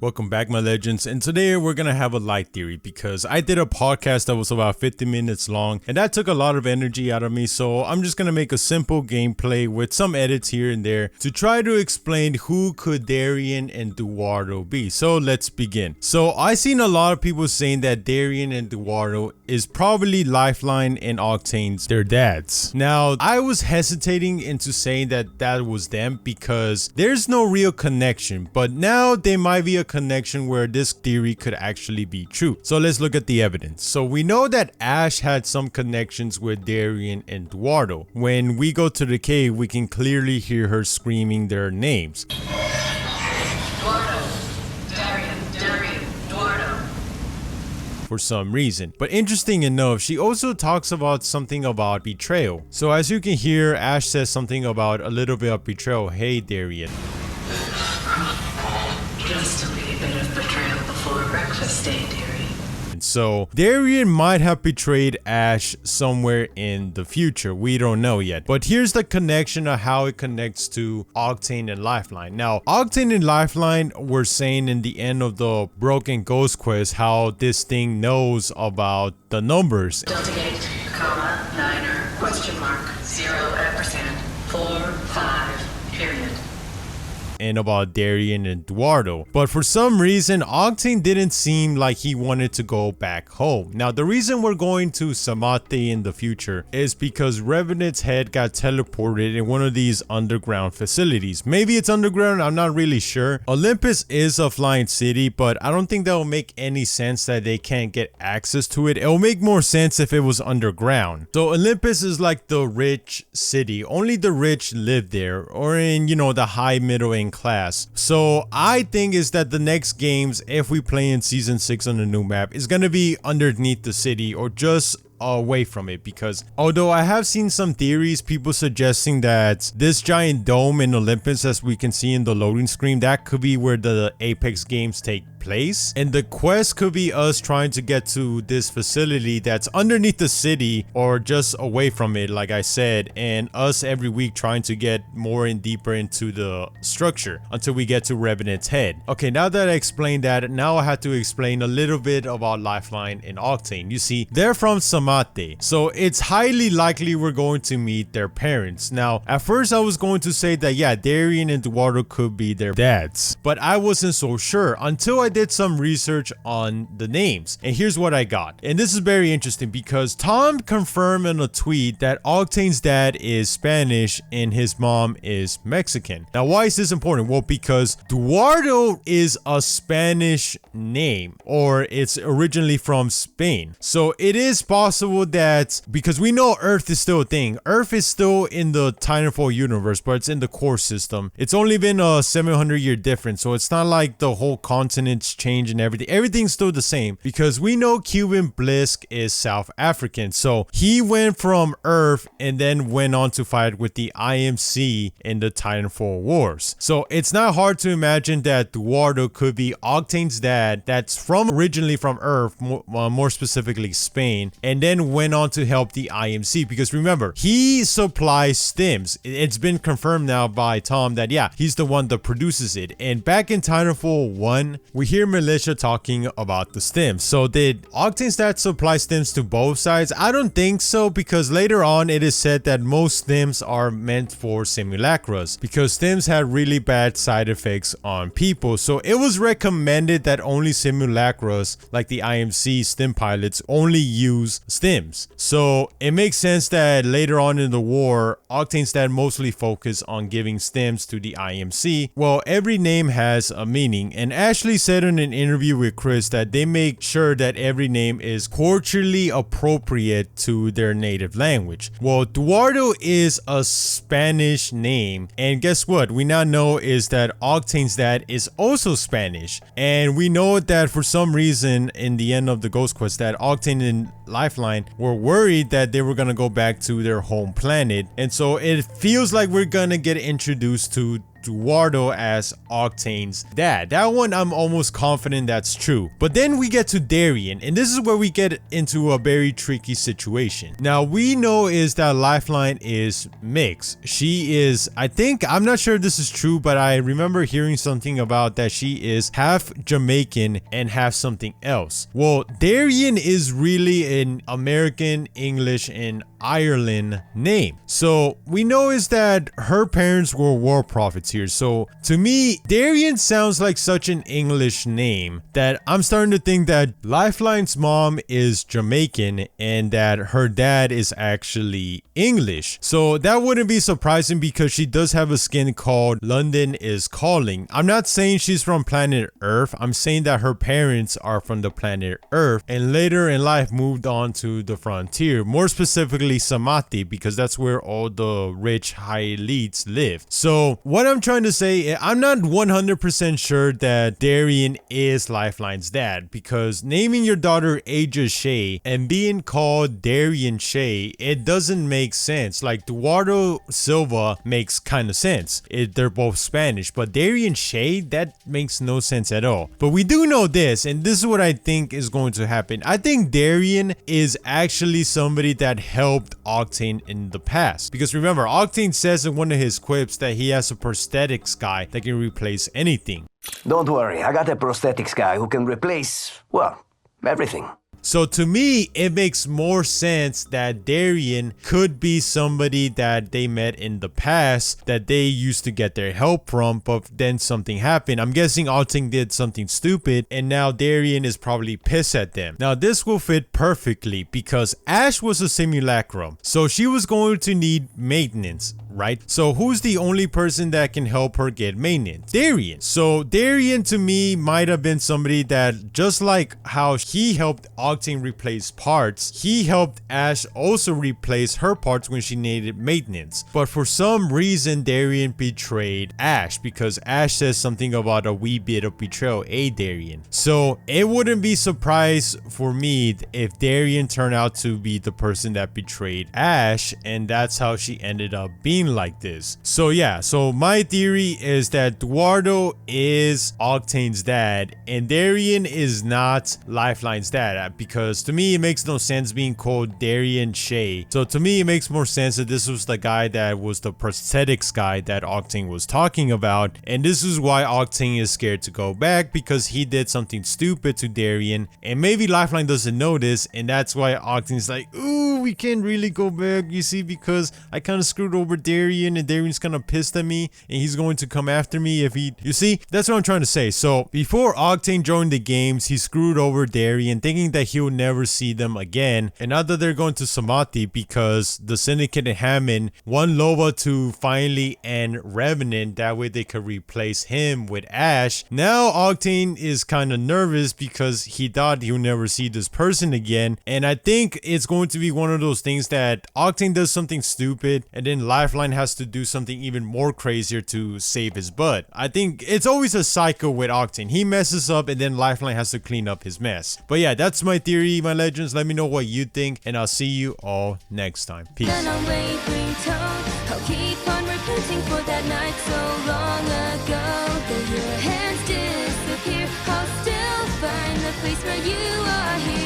Welcome back, my legends, and today we're gonna have a light theory because I did a podcast that was about 50 minutes long and that took a lot of energy out of me, so I'm just gonna make a simple gameplay with some edits here and there to try to explain who could Darion and Duardo be. So let's begin. So I seen a lot of people saying that Darion and Duardo is probably Lifeline and Octane's their dads. Now I was hesitating into saying that that was them because there's no real connection, but now there might be a connection where this theory could actually be true. So let's look at the evidence. So we know that Ash had some connections with Darion and Duardo. When we go to the cave, we can clearly hear her screaming their names. For some reason. But interesting enough, she also talks about something about betrayal. So as you can hear, Ash says something about a little bit of betrayal. Hey, Darion. Just a wee bit of betrayal before breakfast, eh, dearie? So Darion might have betrayed Ash somewhere in the future. We don't know yet. But here's the connection of how it connects to Octane and Lifeline. Now, Octane and Lifeline were saying in the end of the Broken Ghost quest how this thing knows about the numbers. Delta gate, comma, niner, question mark, 0 ampersand, 4, 5, period. And about Darion and Duardo. But for some reason, Octane didn't seem like he wanted to go back home. Now, the reason we're going to Samate in the future is because Revenant's head got teleported in one of these underground facilities. Maybe it's underground, I'm not really sure. Olympus is a flying city, but I don't think that will make any sense that they can't get access to it. It'll make more sense if it was underground. So Olympus is like the rich city. Only the rich live there, or in, you know, the high middle income class. So I think is that the next games, if we play in season 6 on the new map, is going to be underneath the city or just away from it, because although I have seen some theories, people suggesting that this giant dome in Olympus, as we can see in the loading screen, that could be where the Apex games take place, and the quest could be us trying to get to this facility that's underneath the city or just away from it, like I said, and us every week trying to get more and deeper into the structure until we get to Revenant's head. Okay, now that I explained that, now I have to explain a little bit about Lifeline and Octane. You see, they're from Samate, so it's highly likely we're going to meet their parents. Now, at first I was going to say that yeah, Darion and Duardo could be their dads, but I wasn't so sure until I did some research on the names, and here's what I got. And this is very interesting because Tom confirmed in a tweet that Octane's dad is Spanish and his mom is Mexican. Now, why is this important? Well, because Duardo is a Spanish name, or it's originally from Spain. So it is possible that, because we know Earth is still a thing, Earth is still in the Titanfall universe, but it's in the core system. It's only been a 700-year difference, so it's not like the whole continent change and everything's still the same, because we know Cuban Blisk is South African, so he went from Earth and then went on to fight with the IMC in the Titanfall wars. So it's not hard to imagine that Duardo could be Octane's dad that's originally from Earth, more specifically Spain, and then went on to help the IMC, because remember, he supplies stims. It's been confirmed now by Tom that yeah, he's the one that produces it. And back in Titanfall 1, we hear Militia talking about the stims. So did Octane's dad supply stims to both sides? I don't think so, because later on it is said that most stims are meant for simulacras, because stims had really bad side effects on people. So it was recommended that only simulacras, like the IMC stim pilots, only use stims. So it makes sense that later on in the war, Octane's dad mostly focused on giving stims to the IMC. Well, every name has a meaning, and Ashley said in an interview with Chris that they make sure that every name is culturally appropriate to their native language. Well, Duardo is a Spanish name, and guess what? We now know is that Octane's dad is also Spanish, and we know that for some reason in the end of the Ghost Quest that Octane and Lifeline were worried that they were gonna go back to their home planet, and so it feels like we're gonna get introduced to Duardo as Octane's dad. That one I'm almost confident that's true. But then we get to Darion, and this is where we get into a very tricky situation. Now we know is that Lifeline is mixed. She is, I think, I'm not sure if this is true, but I remember hearing something about that she is half Jamaican and half something else. Well, Darion is really an American, English, and Ireland name. So we know is that her parents were war prophets here. So to me, Darion sounds like such an English name that I'm starting to think that Lifeline's mom is Jamaican and that her dad is actually English. So that wouldn't be surprising because she does have a skin called London is Calling. I'm not saying she's from planet Earth. I'm saying that her parents are from the planet Earth and later in life moved on to the frontier, more specifically Samati, because that's where all the rich high elites live. So what I'm trying to say, I'm not 100% sure that Darion is Lifeline's dad, because naming your daughter Aja Shay and being called Darion Shay, it doesn't make sense. Like Duardo Silva makes kind of sense. They're both Spanish, but Darion Shay, that makes no sense at all. But we do know this, and this is what I think is going to happen. I think Darion is actually somebody that helped Octane in the past, because remember, Octane says in one of his quips that he has a prosthetics guy that can replace anything. Don't worry, I got a prosthetics guy who can replace, well, everything. So to me, it makes more sense that Darion could be somebody that they met in the past that they used to get their help from, but then something happened. I'm guessing Octane did something stupid and now Darion is probably pissed at them. Now this will fit perfectly because Ash was a simulacrum, so she was going to need maintenance, right? So who's the only person that can help her get maintenance? Darion. So Darion to me might have been somebody that, just like how he helped Octane replace parts, he helped Ash also replace her parts when she needed maintenance. But for some reason Darion betrayed Ash, because Ash says something about a wee bit of betrayal, Darion. So it wouldn't be surprised for me if Darion turned out to be the person that betrayed Ash, and that's how she ended up being like this. So yeah, so my theory is that Duardo is Octane's dad and Darion is not Lifeline's dad, because to me it makes no sense being called Darion Shay. So to me it makes more sense that this was the guy that was the prosthetics guy that Octane was talking about, and this is why Octane is scared to go back, because he did something stupid to Darion and maybe Lifeline doesn't know this, and that's why Octane's like, ooh, we can't really go back, you see, because I kind of screwed over Darion and Darion's kind of pissed at me and he's going to come after me if he, you see, that's what I'm trying to say. So before Octane joined the games, he screwed over Darion thinking that he'll never see them again, and now that they're going to Samati because the Syndicate and Hammond want Lova to finally end Revenant, that way they could replace him with Ash. Now Octane is kind of nervous because he thought he'll never see this person again, and I think it's going to be one of those things that Octane does something stupid and then Lifeline has to do something even more crazier to save his butt. I think it's always a cycle with Octane. He messes up and then Lifeline has to clean up his mess. But yeah, that's my theory, my legends. Let me know what you think and I'll see you all next time. Peace. I'll keep on repenting for that night so long ago. Though your hands disappear, I'll still find the place where you are here.